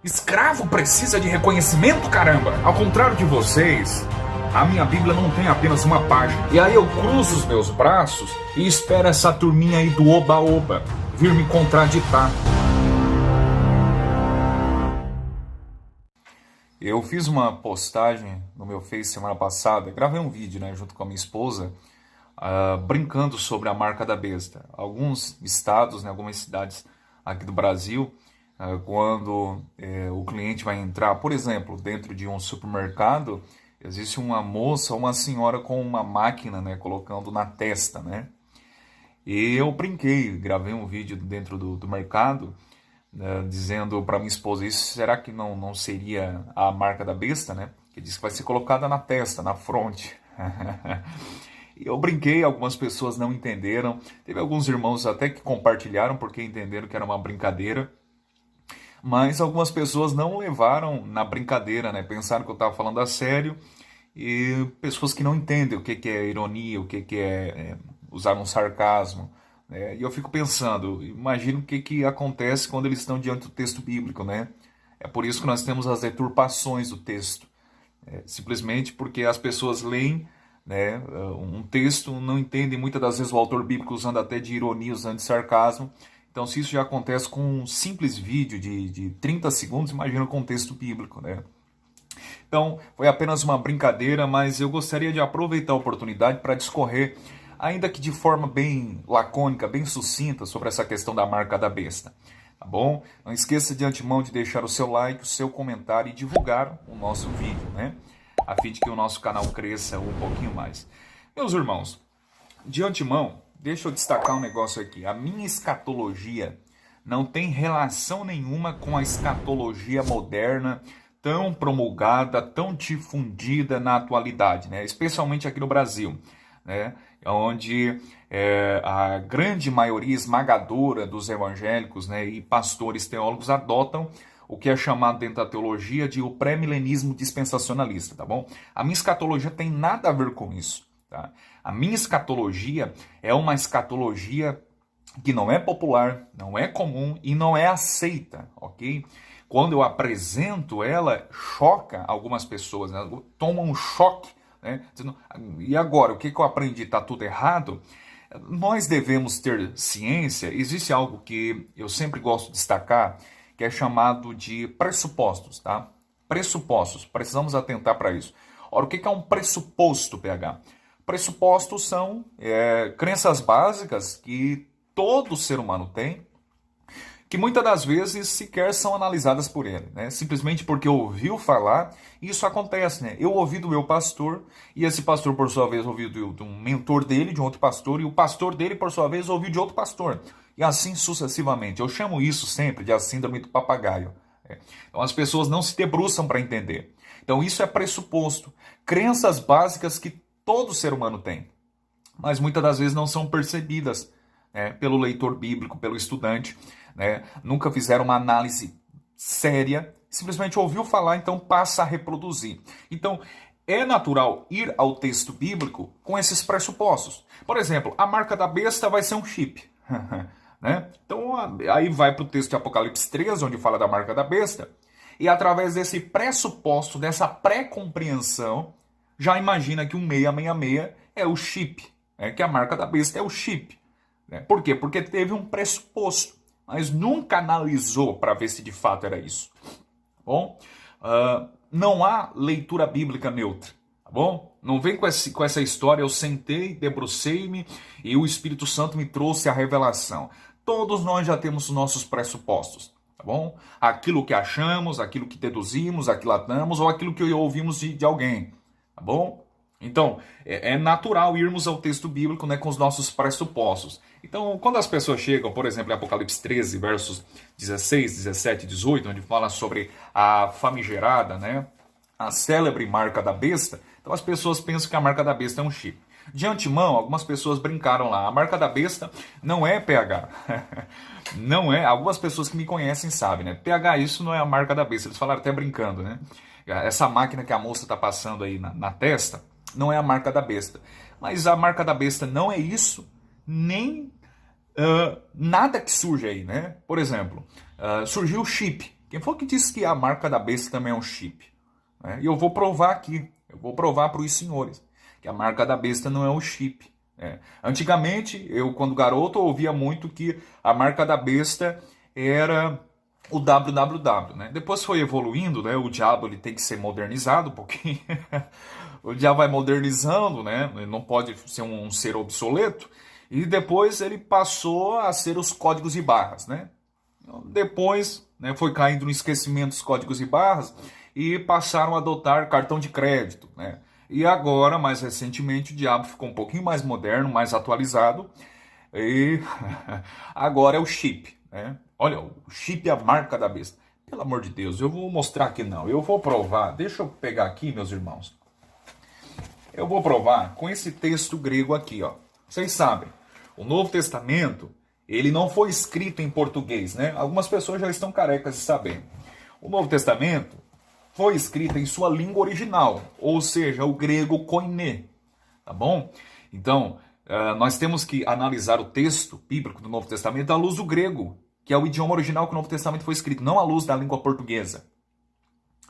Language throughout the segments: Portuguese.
Escravo precisa de reconhecimento, caramba! Ao contrário de vocês, a minha Bíblia não tem apenas uma página. E aí eu cruzo os meus braços e espero essa turminha aí do oba-oba vir me contraditar. Eu fiz uma postagem no meu Face semana passada, gravei um vídeo, junto com a minha esposa, brincando sobre a marca da besta. Alguns estados, algumas cidades aqui do Brasil, quando o cliente vai entrar, por exemplo, dentro de um supermercado, existe uma moça, uma senhora com uma máquina, colocando na testa, E eu brinquei, gravei um vídeo dentro do mercado, dizendo para minha esposa, isso será que não seria a marca da besta, Que diz que vai ser colocada na testa, na fronte. E eu brinquei, algumas pessoas não entenderam, teve alguns irmãos até que compartilharam porque entenderam que era uma brincadeira, mas algumas pessoas não levaram na brincadeira, pensaram que eu estava falando a sério, e pessoas que não entendem o que é ironia, o que é usar um sarcasmo, E eu fico pensando, imagino o que acontece quando eles estão diante do texto bíblico, É por isso que nós temos as deturpações do texto, simplesmente porque as pessoas leem um texto, não entendem muitas das vezes o autor bíblico usando até de ironia, usando de sarcasmo. Então, se isso já acontece com um simples vídeo de 30 segundos, imagina com um texto bíblico, Então, foi apenas uma brincadeira, mas eu gostaria de aproveitar a oportunidade para discorrer, ainda que de forma bem lacônica, bem sucinta, sobre essa questão da marca da besta. Tá bom? Não esqueça de antemão de deixar o seu like, o seu comentário e divulgar o nosso vídeo, A fim de que o nosso canal cresça um pouquinho mais. Meus irmãos, de antemão, deixa eu destacar um negócio aqui. A minha escatologia não tem relação nenhuma com a escatologia moderna, tão promulgada, tão difundida na atualidade, Especialmente aqui no Brasil, Onde a grande maioria esmagadora dos evangélicos, e pastores teólogos adotam o que é chamado dentro da teologia de o pré-milenismo dispensacionalista, tá bom? A minha escatologia tem nada a ver com isso, tá? A minha escatologia é uma escatologia que não é popular, não é comum e não é aceita, ok? Quando eu apresento ela, choca algumas pessoas, Toma um choque, Dizendo, e agora, o que eu aprendi? Está tudo errado? Nós devemos ter ciência, existe algo que eu sempre gosto de destacar, que é chamado de pressupostos, tá? Pressupostos, precisamos atentar para isso. Ora, o que é um pressuposto, PH? Pressupostos são crenças básicas que todo ser humano tem, que muitas das vezes sequer são analisadas por ele, Simplesmente porque ouviu falar, e isso acontece, Eu ouvi do meu pastor, e esse pastor, por sua vez, ouviu de um mentor dele, de um outro pastor, e o pastor dele, por sua vez, ouviu de outro pastor. E assim sucessivamente. Eu chamo isso sempre de a síndrome do papagaio. Então as pessoas não se debruçam para entender. Então isso é pressuposto. Crenças básicas que todo ser humano tem, mas muitas das vezes não são percebidas pelo leitor bíblico, pelo estudante. Nunca fizeram uma análise séria, simplesmente ouviu falar, então passa a reproduzir. Então, é natural ir ao texto bíblico com esses pressupostos. Por exemplo, a marca da besta vai ser um chip. Então, aí vai para o texto de Apocalipse 13, onde fala da marca da besta, e através desse pressuposto, dessa pré-compreensão, já imagina que o 666 é o chip, que a marca da besta é o chip. Por quê? Porque teve um pressuposto, mas nunca analisou para ver se de fato era isso. Tá bom? Não há leitura bíblica neutra. Tá bom? Não vem com essa história, eu sentei, debrucei-me e o Espírito Santo me trouxe a revelação. Todos nós já temos os nossos pressupostos. Tá bom? Aquilo que achamos, aquilo que deduzimos, aquilatamos ou aquilo que ouvimos de alguém. Tá bom? Então, é natural irmos ao texto bíblico com os nossos pressupostos. Então, quando as pessoas chegam, por exemplo, em Apocalipse 13, versos 16, 17 e 18, onde fala sobre a famigerada, a célebre marca da besta, então as pessoas pensam que a marca da besta é um chip. De antemão, algumas pessoas brincaram lá. A marca da besta não é PH. Não é. Algumas pessoas que me conhecem sabem, PH, isso não é a marca da besta. Eles falaram até brincando, Essa máquina que a moça está passando aí na testa não é a marca da besta. Mas a marca da besta não é isso, nem nada que surge aí, Por exemplo, surgiu o chip. Quem foi que disse que a marca da besta também é um chip? E eu vou provar aqui, eu vou provar para os senhores que a marca da besta não é um chip. Antigamente, eu quando garoto ouvia muito que a marca da besta era o www, né? Depois foi evoluindo, né? O diabo ele tem que ser modernizado um pouquinho. O diabo vai modernizando, né? Ele não pode ser um ser obsoleto. E depois ele passou a ser os códigos e barras, né? Depois, né, foi caindo no esquecimento os códigos e barras e passaram a adotar cartão de crédito, né? E agora, mais recentemente, o diabo ficou um pouquinho mais moderno, mais atualizado. E agora é o chip, né? Olha, o chip é a marca da besta. Pelo amor de Deus, eu vou mostrar aqui não. Eu vou provar. Deixa eu pegar aqui, meus irmãos. Eu vou provar com esse texto grego aqui, ó. Vocês sabem, o Novo Testamento, ele não foi escrito em português, né? Algumas pessoas já estão carecas de saber. O Novo Testamento foi escrito em sua língua original, ou seja, o grego koiné, tá bom? Então, nós temos que analisar o texto bíblico do Novo Testamento à luz do grego, que é o idioma original que o Novo Testamento foi escrito, não à luz da língua portuguesa,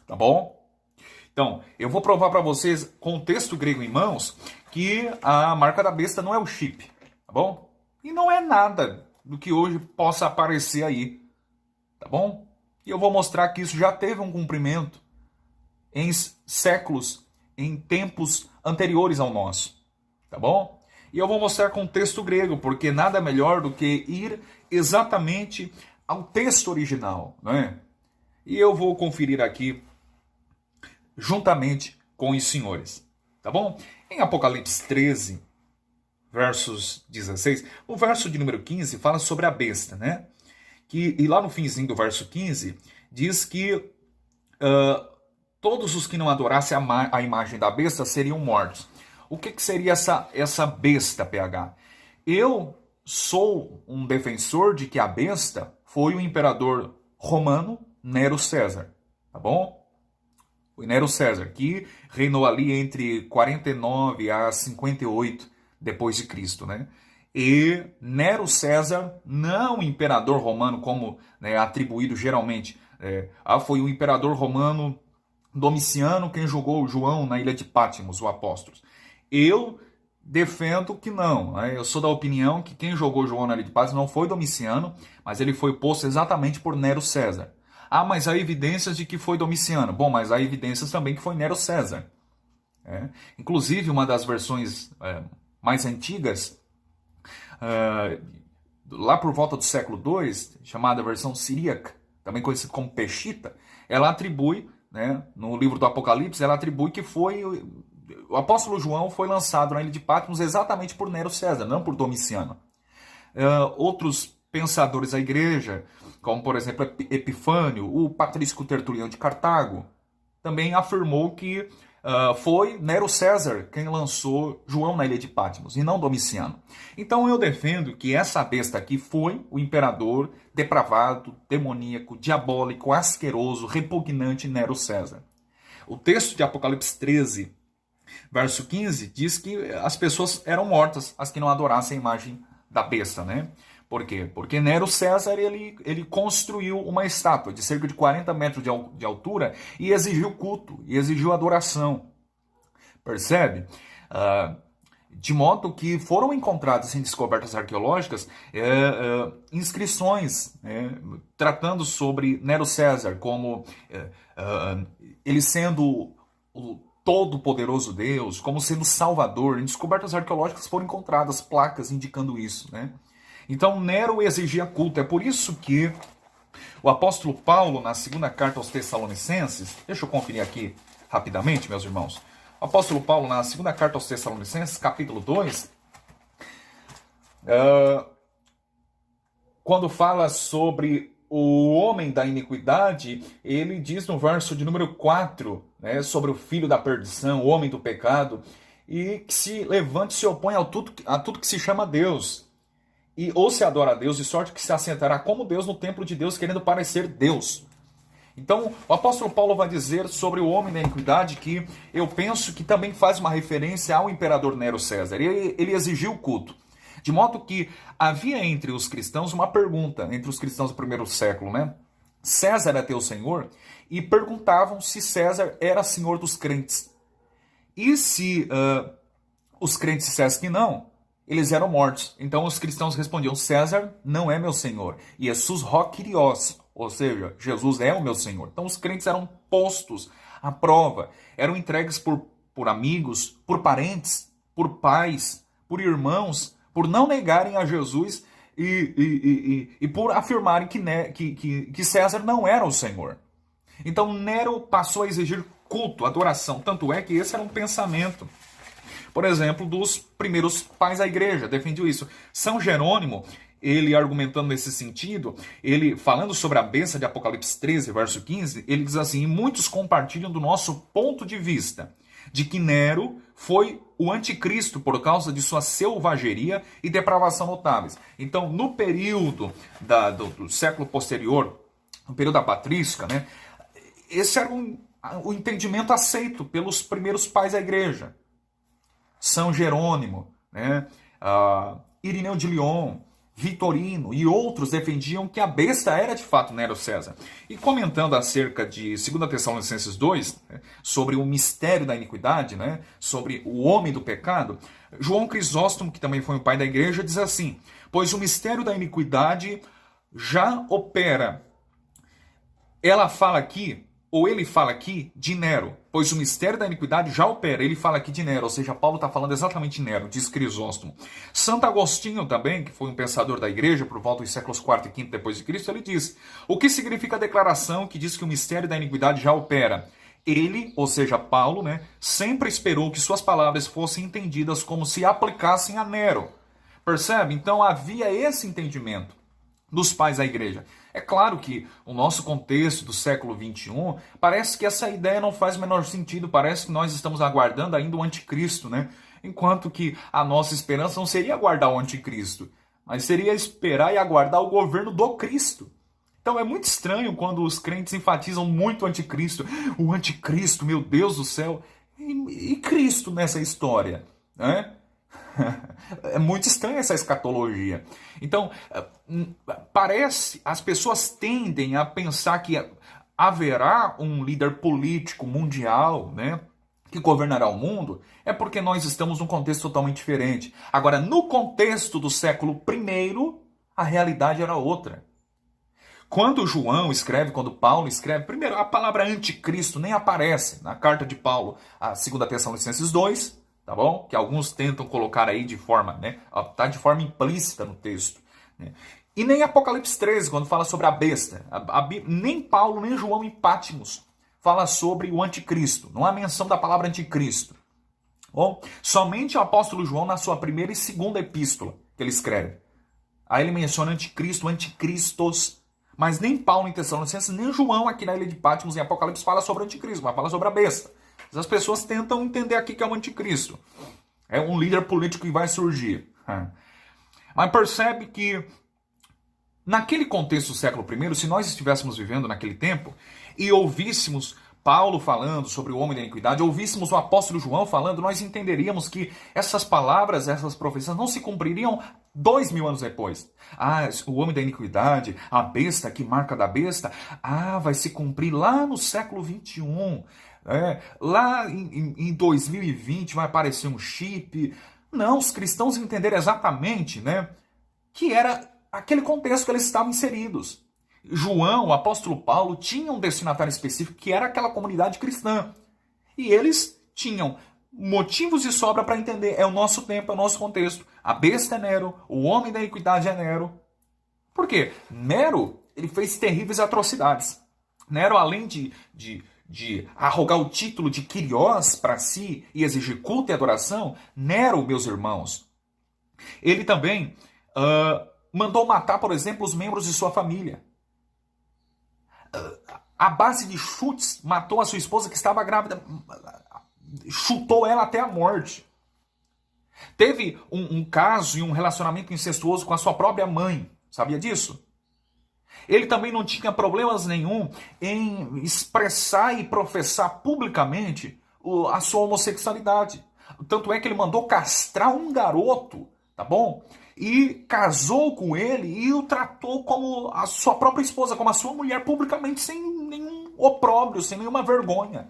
tá bom? Então, eu vou provar para vocês, com o texto grego em mãos, que a marca da besta não é o chip, tá bom? E não é nada do que hoje possa aparecer aí, tá bom? E eu vou mostrar que isso já teve um cumprimento em séculos, em tempos anteriores ao nosso, tá bom? E eu vou mostrar com o texto grego, porque nada melhor do que ir exatamente ao texto original, né? E eu vou conferir aqui juntamente com os senhores, tá bom? Em Apocalipse 13, versos 16, o verso de número 15 fala sobre a besta, né? E lá no finzinho do verso 15, diz que todos os que não adorassem a imagem da besta seriam mortos. O que seria essa besta, PH? Eu sou um defensor de que a besta foi o imperador romano Nero César, tá bom? O Nero César, que reinou ali entre 49 a 58 depois de Cristo, né? E Nero César, não o imperador romano como, né, atribuído geralmente, foi o imperador romano Domiciano quem julgou João na ilha de Patmos, o apóstolo. Eu defendo que não, né? Eu sou da opinião que quem julgou João na ilha de Patmos não foi Domiciano, mas ele foi posto exatamente por Nero César. Ah, mas há evidências de que foi Domiciano. Bom, mas há evidências também que foi Nero César. Inclusive, uma das versões mais antigas, lá por volta do século II, chamada versão siríaca, também conhecida como Peshita, ela atribui, né, no livro do Apocalipse, ela atribui que foi o apóstolo João foi lançado na ilha de Patmos exatamente por Nero César, não por Domiciano. Outros pensadores da igreja, como por exemplo Epifânio, o patrício Tertuliano de Cartago, também afirmou que foi Nero César quem lançou João na ilha de Patmos, e não Domiciano. Então eu defendo que essa besta aqui foi o imperador depravado, demoníaco, diabólico, asqueroso, repugnante Nero César. O texto de Apocalipse 13, verso 15, diz que as pessoas eram mortas, as que não adorassem a imagem da besta, né? Por quê? Porque Nero César ele construiu uma estátua de cerca de 40 metros de altura e exigiu culto, e exigiu adoração. Percebe? De modo que foram encontradas em descobertas arqueológicas inscrições tratando sobre Nero César, como ele sendo o todo-poderoso Deus, como sendo Salvador. Em descobertas arqueológicas foram encontradas placas indicando isso, né? Então Nero exigia culto. É por isso que o apóstolo Paulo, na segunda carta aos Tessalonicenses, deixa eu conferir aqui rapidamente, meus irmãos. O apóstolo Paulo, na segunda carta aos Tessalonicenses, capítulo 2, quando fala sobre o homem da iniquidade, ele diz no verso de número 4, né, sobre o filho da perdição, o homem do pecado, e que se levante e se opõe a tudo que se chama Deus. Ou se adora a Deus, de sorte que se assentará como Deus no templo de Deus, querendo parecer Deus. Então, o apóstolo Paulo vai dizer sobre o homem da iniquidade que eu penso que também faz uma referência ao imperador Nero César. Ele exigiu culto. De modo que havia entre os cristãos uma pergunta, entre os cristãos do primeiro século, né? César é teu senhor? E perguntavam se César era senhor dos crentes. E se os crentes dissessem que não, eles eram mortos. Então os cristãos respondiam: César não é meu senhor. Jesus ho Kyrios, ou seja, Jesus é o meu senhor. Então os crentes eram postos à prova, eram entregues por amigos, por parentes, por pais, por irmãos, por não negarem a Jesus e por afirmarem que César não era o senhor. Então Nero passou a exigir culto, adoração. Tanto é que esse era um pensamento, por exemplo, dos primeiros pais da igreja. Defendiam isso. São Jerônimo, ele argumentando nesse sentido, ele falando sobre a besta de Apocalipse 13, verso 15, ele diz assim: e muitos compartilham do nosso ponto de vista, de que Nero foi o anticristo por causa de sua selvageria e depravação notáveis. Então, no período do século posterior, no período da patrística, né, esse era o entendimento aceito pelos primeiros pais da igreja. São Jerônimo, né, Irineu de Lyon, Vitorino e outros defendiam que a besta era de fato Nero César. E comentando acerca de 2 Tessalonicenses 2, né, sobre o mistério da iniquidade, né, sobre o homem do pecado, João Crisóstomo, que também foi um pai da igreja, diz assim: pois o mistério da iniquidade já opera. Ela fala aqui, ou ele fala aqui, de Nero, pois o mistério da iniquidade já opera. Ele fala aqui de Nero, ou seja, Paulo está falando exatamente de Nero, diz Crisóstomo. Santo Agostinho também, que foi um pensador da igreja por volta dos séculos IV e V depois de Cristo, ele diz: o que significa a declaração que diz que o mistério da iniquidade já opera? Ele, ou seja, Paulo, né, sempre esperou que suas palavras fossem entendidas como se aplicassem a Nero. Percebe? Então havia esse entendimento dos pais da igreja. É claro que o nosso contexto do século XXI, parece que essa ideia não faz o menor sentido, parece que nós estamos aguardando ainda o anticristo, né? Enquanto que a nossa esperança não seria aguardar o anticristo, mas seria esperar e aguardar o governo do Cristo. Então é muito estranho quando os crentes enfatizam muito o anticristo. O anticristo, meu Deus do céu, e Cristo nessa história, né? É muito estranha essa escatologia. Então, parece, as pessoas tendem a pensar que haverá um líder político mundial, né, que governará o mundo, é porque nós estamos num contexto totalmente diferente. Agora, no contexto do século I, a realidade era outra. Quando João escreve, quando Paulo escreve, primeiro, a palavra anticristo nem aparece na carta de Paulo, a 2 Tessalonicenses 2, tá bom? Que alguns tentam colocar aí de forma, né? Tá de forma implícita no texto, né? E nem Apocalipse 13, quando fala sobre a besta. Nem Paulo, nem João em Patmos fala sobre o anticristo. Não há menção da palavra anticristo. Bom, somente o apóstolo João na sua primeira e segunda epístola que ele escreve. Aí ele menciona anticristo, anticristos. Mas nem Paulo em Tessalonicenses, nem João aqui na ilha de Patmos em Apocalipse fala sobre o anticristo, mas fala sobre a besta. As pessoas tentam entender aqui que é o anticristo. É um líder político que vai surgir. Mas percebe que naquele contexto do século I, se nós estivéssemos vivendo naquele tempo e ouvíssemos Paulo falando sobre o homem da iniquidade, ouvíssemos o apóstolo João falando, nós entenderíamos que essas palavras, essas profecias não se cumpririam 2000 anos depois. O homem da iniquidade, a besta, que marca da besta, vai se cumprir lá no século XXI. Lá em 2020 vai aparecer um chip. Não, os cristãos entenderam exatamente, né, que era aquele contexto que eles estavam inseridos. João, o apóstolo Paulo, tinha um destinatário específico que era aquela comunidade cristã. E eles tinham motivos de sobra para entender. É o nosso tempo, é o nosso contexto. A besta é Nero, o homem da iniquidade é Nero. Por quê? Nero, ele fez terríveis atrocidades. Nero, além de arrogar o título de Kyrios para si e exigir culto e adoração, Nero, meus irmãos, ele também mandou matar, por exemplo, os membros de sua família. A base de chutes, matou a sua esposa que estava grávida, chutou ela até a morte. Teve um caso e um relacionamento incestuoso com a sua própria mãe. Sabia disso? Ele também não tinha problemas nenhum em expressar e professar publicamente a sua homossexualidade. Tanto é que ele mandou castrar um garoto, tá bom? e casou com ele e o tratou como a sua própria esposa, como a sua mulher, publicamente, sem nenhum opróbrio, sem nenhuma vergonha.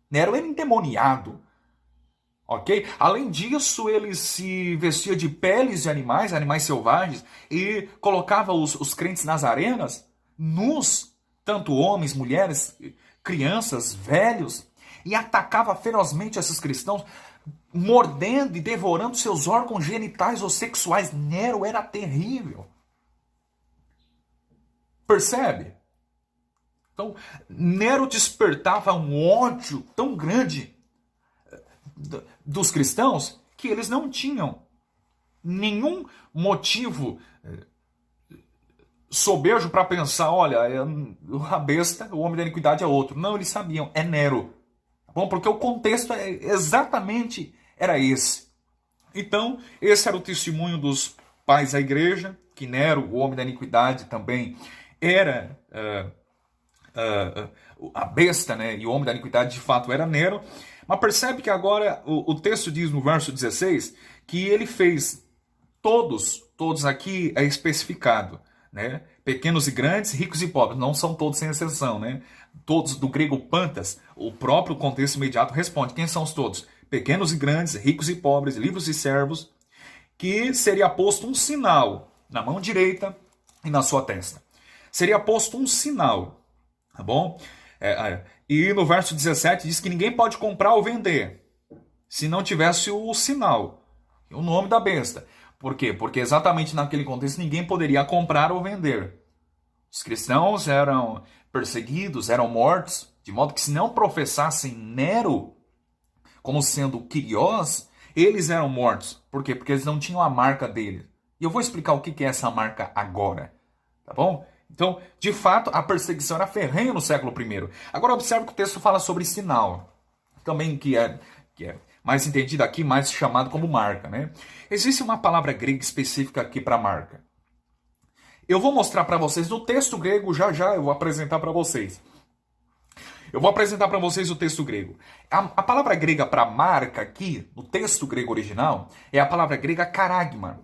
Nero era endemoniado. Ok? Além disso, ele se vestia de peles de animais, animais selvagens, e colocava os crentes nas arenas, nus, tanto homens, mulheres, crianças, velhos, e atacava ferozmente esses cristãos, mordendo e devorando seus órgãos genitais ou sexuais. Nero era terrível. Percebe? Então, Nero despertava um ódio tão grande dos cristãos que eles não tinham nenhum motivo soberjo para pensar, olha, a besta, o homem da iniquidade é outro. Não, eles sabiam, é Nero. Bom, porque o contexto exatamente era esse. Então, esse era o testemunho dos pais da igreja, que Nero, o homem da iniquidade, também era a besta, né? E o homem da iniquidade de fato era Nero. Mas percebe que agora o texto diz no verso 16 que ele fez todos aqui é especificado, né? Pequenos e grandes, ricos e pobres, não são todos sem exceção, né? Todos do grego pantas, o próprio contexto imediato responde. Quem são os todos? Pequenos e grandes, ricos e pobres, livres e servos, que seria posto um sinal na mão direita e na sua testa. Seria posto um sinal, tá bom? E no verso 17 diz que ninguém pode comprar ou vender se não tivesse o sinal, o nome da besta. Por quê? Porque exatamente naquele contexto ninguém poderia comprar ou vender. Os cristãos eram perseguidos, eram mortos, de modo que se não professassem Nero como sendo Kyrios, eles eram mortos. Por quê? Porque eles não tinham a marca dele. E eu vou explicar o que é essa marca agora, tá bom? Então, de fato, a perseguição era ferrenha no século I. Agora observe que o texto fala sobre sinal, também que é mais entendido aqui, mais chamado como marca, né? Existe uma palavra grega específica aqui para marca. Eu vou mostrar para vocês no texto grego, já eu vou apresentar para vocês. Eu vou apresentar para vocês o texto grego. A palavra grega para marca aqui, no texto grego original, é a palavra grega karagma.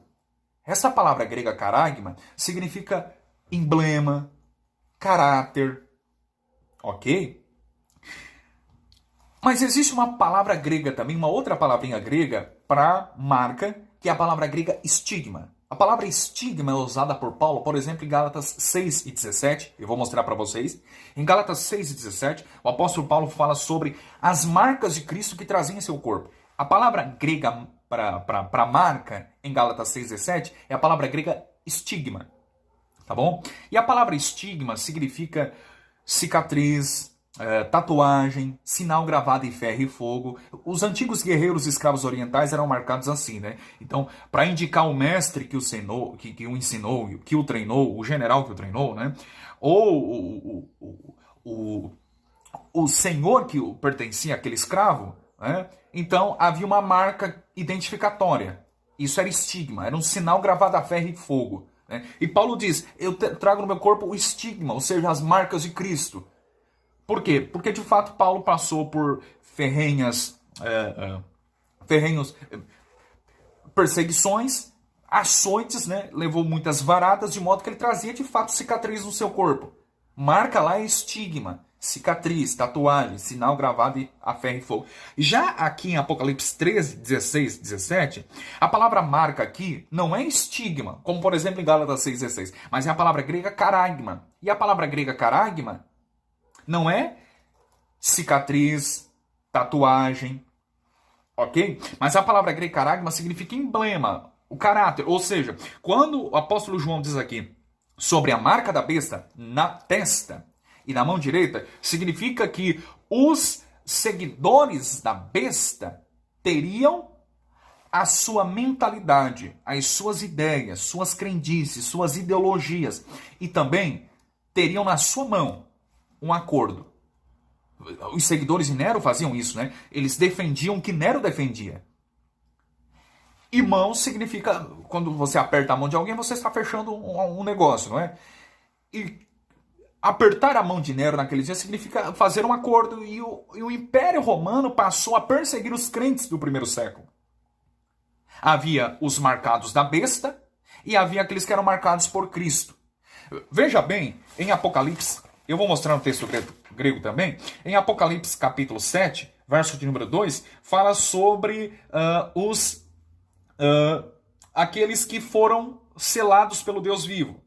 Essa palavra grega karagma significa emblema, caráter, ok? Mas existe uma palavra grega também, uma outra palavrinha grega para marca, que é a palavra grega estigma. A palavra estigma é usada por Paulo, por exemplo, em Gálatas 6 e 17. Eu vou mostrar para vocês. Em Gálatas 6 e 17, o apóstolo Paulo fala sobre as marcas de Cristo que trazia em seu corpo. A palavra grega para marca, em Gálatas 6 e 17, é a palavra grega estigma. Tá bom? E a palavra estigma significa cicatriz, tatuagem, sinal gravado em ferro e fogo. Os antigos guerreiros escravos orientais eram marcados assim, né? Então, para indicar o mestre que o ensinou, que o ensinou, que o treinou, o general que o treinou, né? Ou o senhor que pertencia àquele escravo, né? Então, havia uma marca identificatória. Isso era estigma, era um sinal gravado a ferro e fogo. E Paulo diz, eu trago no meu corpo o estigma, ou seja, as marcas de Cristo. Por quê? Porque de fato Paulo passou por ferrenhos perseguições, açoites, né? Levou muitas varadas, de modo que ele trazia de fato cicatriz no seu corpo. Marca lá é estigma, cicatriz, tatuagem, sinal gravado a ferro e fogo. Já aqui em Apocalipse 13, 16, 17, a palavra marca aqui não é estigma, como por exemplo em Gálatas 6, 16, mas é a palavra grega karagma. E a palavra grega karagma não é cicatriz, tatuagem, ok? Mas a palavra grega karagma significa emblema, o caráter. Ou seja, quando o apóstolo João diz aqui sobre a marca da besta na testa e na mão direita, significa que os seguidores da besta teriam a sua mentalidade, as suas ideias, suas crendices, suas ideologias, e também teriam na sua mão um acordo. Os seguidores de Nero faziam isso, né? Eles defendiam o que Nero defendia. E mão significa, quando você aperta a mão de alguém, você está fechando um negócio, não é? E apertar a mão de Nero naquele dia significa fazer um acordo. E o Império Romano passou a perseguir os crentes do primeiro século. Havia os marcados da besta e havia aqueles que eram marcados por Cristo. Veja bem, em Apocalipse, eu vou mostrar no texto grego também, em Apocalipse capítulo 7, verso de número 2, fala sobre aqueles que foram selados pelo Deus vivo.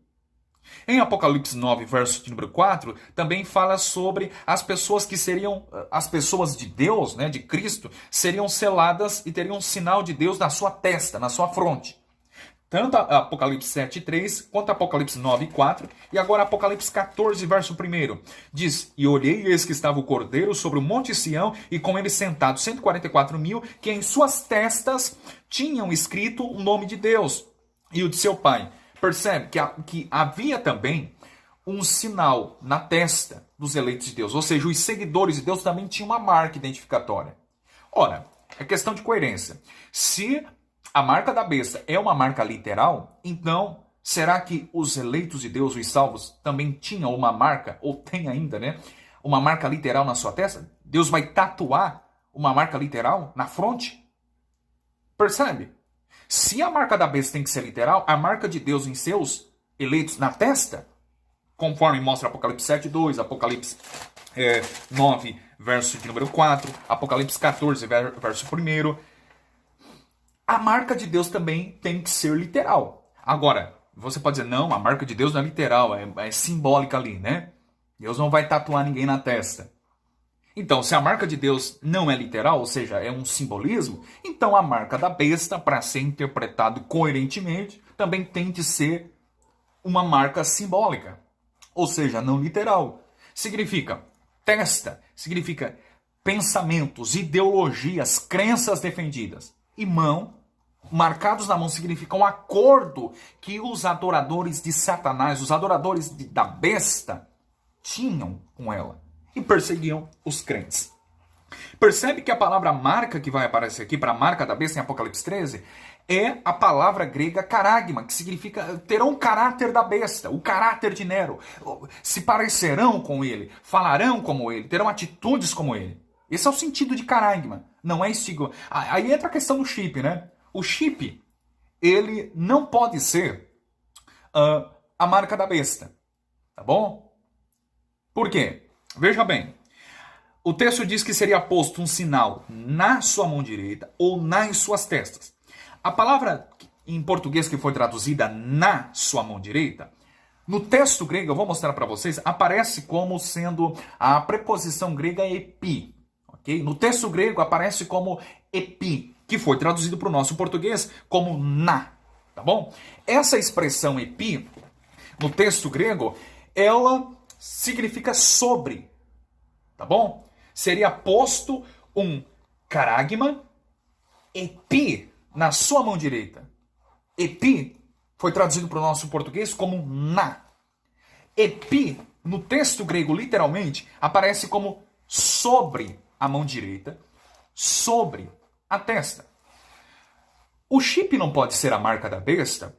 Em Apocalipse 9, verso de número 4, também fala sobre as pessoas que seriam, as pessoas de Deus, né, de Cristo, seriam seladas e teriam um sinal de Deus na sua testa, na sua fronte. Tanto Apocalipse 7, 3, quanto Apocalipse 9, 4, e agora Apocalipse 14, verso 1. Diz, e olhei e eis que estava o Cordeiro sobre o monte Sião, e com ele sentados 144.000, que em suas testas tinham escrito o nome de Deus e o de seu Pai. Percebe que havia também um sinal na testa dos eleitos de Deus, ou seja, os seguidores de Deus também tinham uma marca identificatória. Ora, é questão de coerência. Se a marca da besta é uma marca literal, então será que os eleitos de Deus, os salvos, também tinham uma marca, ou tem ainda, né? Uma marca literal na sua testa? Deus vai tatuar uma marca literal na fronte? Percebe? Se a marca da besta tem que ser literal, a marca de Deus em seus eleitos na testa, conforme mostra Apocalipse 7, 2, Apocalipse 9, verso de número 4, Apocalipse 14, verso 1, a marca de Deus também tem que ser literal. Agora, você pode dizer, não, a marca de Deus não é literal, é simbólica ali, né? Deus não vai tatuar ninguém na testa. Então, se a marca de Deus não é literal, ou seja, é um simbolismo, então a marca da besta, para ser interpretado coerentemente, também tem que ser uma marca simbólica, ou seja, não literal. Significa testa, significa pensamentos, ideologias, crenças defendidas. E mão, marcados na mão, significa um acordo que os adoradores de Satanás, os adoradores da besta, tinham com ela. E perseguiam os crentes. Percebe que a palavra marca que vai aparecer aqui para a marca da besta em Apocalipse 13 é a palavra grega caragma, que significa terão o caráter da besta, o caráter de Nero. Se parecerão com ele, falarão como ele, terão atitudes como ele. Esse é o sentido de caragma, não é estigma. Aí entra a questão do chip, né? O chip, ele não pode ser a marca da besta, tá bom? Por quê? Veja bem, o texto diz que seria posto um sinal na sua mão direita ou nas suas testas. A palavra em português que foi traduzida na sua mão direita, no texto grego, eu vou mostrar para vocês, aparece como sendo a preposição grega epi. Okay? No texto grego aparece como epi, que foi traduzido para o nosso português como na. Tá bom? Essa expressão epi, no texto grego, ela significa sobre, tá bom? Seria posto um caragma, epi, na sua mão direita. Epi foi traduzido para o nosso português como na. Epi, no texto grego, literalmente, aparece como sobre a mão direita, sobre a testa. O chip não pode ser a marca da besta,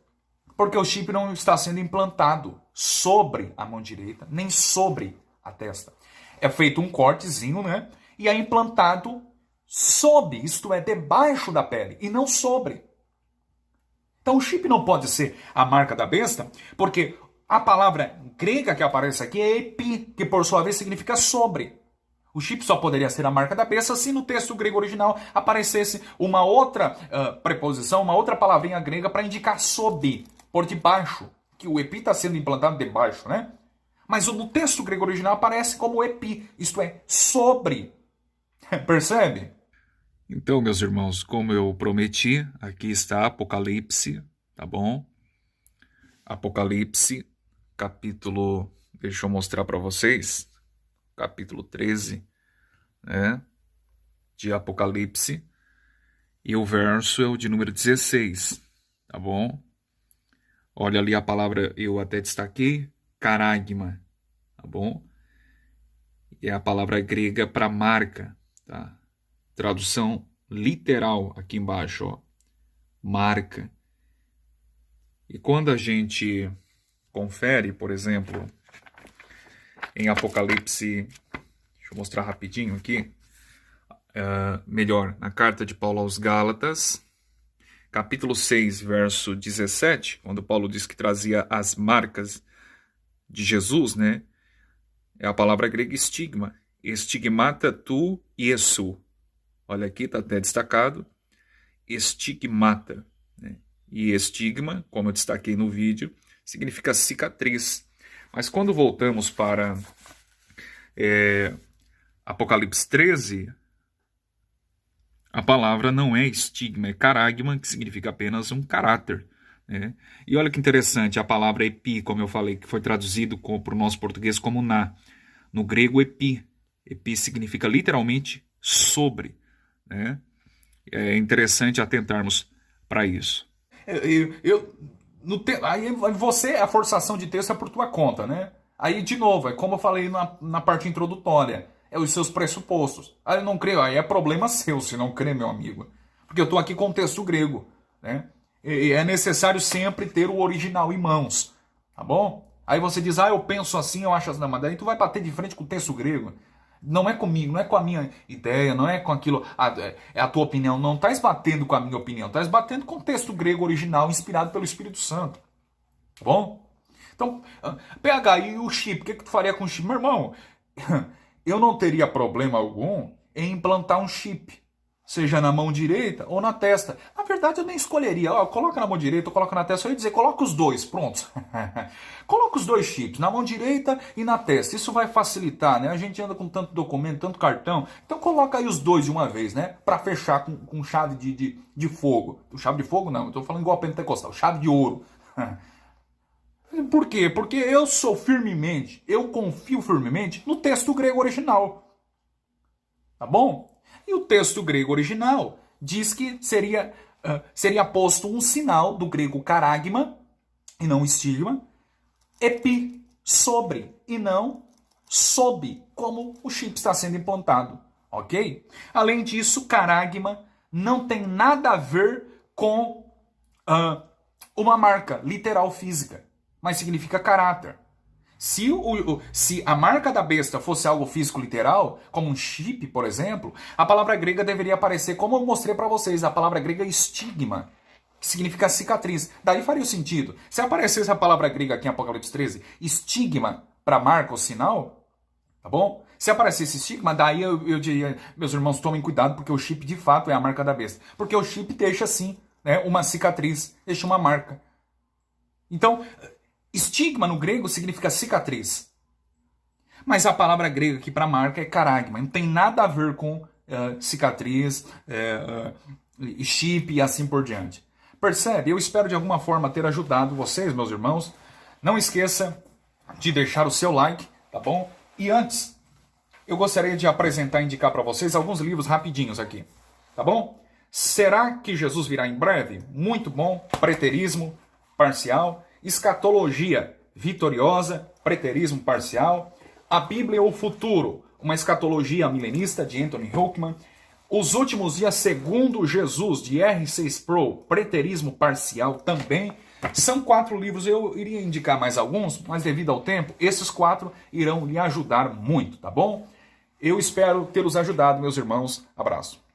porque o chip não está sendo implantado sobre a mão direita, nem sobre a testa. É feito um cortezinho, né? E é implantado sob, isto é, debaixo da pele, e não sobre. Então o chip não pode ser a marca da besta, porque a palavra grega que aparece aqui é epi, que por sua vez significa sobre. O chip só poderia ser a marca da besta se no texto grego original aparecesse uma outra preposição, uma outra palavrinha grega para indicar sob, por debaixo, que o epi está sendo implantado debaixo, né? Mas no texto grego original aparece como epi, isto é, sobre. Percebe? Então, meus irmãos, como eu prometi, aqui está Apocalipse, tá bom? Apocalipse, capítulo, deixa eu mostrar para vocês, capítulo 13, né, de Apocalipse, e o verso é o de número 16, tá bom? Olha ali a palavra, eu até destaquei, caragma, tá bom? É a palavra grega para marca, tá? Tradução literal aqui embaixo, ó, marca. E quando a gente confere, por exemplo, em Apocalipse, deixa eu mostrar rapidinho aqui, melhor, na carta de Paulo aos Gálatas, capítulo 6, verso 17, quando Paulo diz que trazia as marcas de Jesus, né? É a palavra grega estigma. Estigmata tu Iesu. Olha aqui, está até destacado. Estigmata. Né? E estigma, como eu destaquei no vídeo, significa cicatriz. Mas quando voltamos para Apocalipse 13, a palavra não é estigma, é caragma, que significa apenas um caráter. Né? E olha que interessante, a palavra epi, como eu falei, que foi traduzido para o nosso português como na. No grego, epi. Epi significa literalmente sobre. Né? É interessante atentarmos para isso. Aí você, a forçação de texto é por tua conta, né? Aí, de novo, é como eu falei na parte introdutória, é os seus pressupostos. Aí eu não creio, aí é problema seu se não crê, meu amigo. Porque eu estou aqui com o texto grego, né? E é necessário sempre ter o original em mãos, tá bom? Aí você diz, eu penso assim, eu acho assim, não, mas daí tu vai bater de frente com o texto grego. Não é comigo, não é com a minha ideia, não é com aquilo, é a tua opinião, não estás batendo com a minha opinião, estás batendo com o texto grego original inspirado pelo Espírito Santo. Tá bom? Então, PH, e o chip, o que tu faria com o chip? Meu irmão, eu não teria problema algum em implantar um chip, seja na mão direita ou na testa. Na verdade, eu nem escolheria, coloca na mão direita ou coloca na testa, eu ia dizer, coloca os dois, pronto. Coloca os dois chips, na mão direita e na testa, isso vai facilitar, né? A gente anda com tanto documento, tanto cartão, então coloca aí os dois de uma vez, né? Para fechar com chave de fogo. Chave de fogo não, eu tô falando igual a pentecostal, chave de ouro. Por quê? Porque eu confio firmemente no texto grego original. Tá bom? E o texto grego original diz que seria posto um sinal do grego caragma, e não estigma, epi, sobre, e não sob, como o chip está sendo implantado. Ok? Além disso, caragma não tem nada a ver com uma marca literal física, mas significa caráter. Se a marca da besta fosse algo físico literal, como um chip, por exemplo, a palavra grega deveria aparecer, como eu mostrei para vocês, a palavra grega estigma, que significa cicatriz. Daí faria o sentido. Se aparecesse a palavra grega aqui em Apocalipse 13, estigma para marca ou sinal, tá bom? Se aparecesse estigma, daí eu diria, meus irmãos, tomem cuidado, porque o chip de fato é a marca da besta. Porque o chip deixa assim, né, uma cicatriz, deixa uma marca. Então, estigma no grego significa cicatriz. Mas a palavra grega aqui para marca é caragma. Não tem nada a ver com cicatriz, chip e assim por diante. Percebe? Eu espero de alguma forma ter ajudado vocês, meus irmãos. Não esqueça de deixar o seu like, tá bom? E antes, eu gostaria de apresentar e indicar para vocês alguns livros rapidinhos aqui, tá bom? Será que Jesus virá em breve? Muito bom. Preterismo parcial. Escatologia vitoriosa, preterismo parcial, a Bíblia ou o futuro, uma escatologia milenista de Anthony Huckman, Os Últimos Dias segundo Jesus de R6 Pro, preterismo parcial também. São 4 livros, eu iria indicar mais alguns, mas devido ao tempo, esses 4 irão lhe ajudar muito, tá bom? Eu espero tê-los ajudado, meus irmãos. Abraço.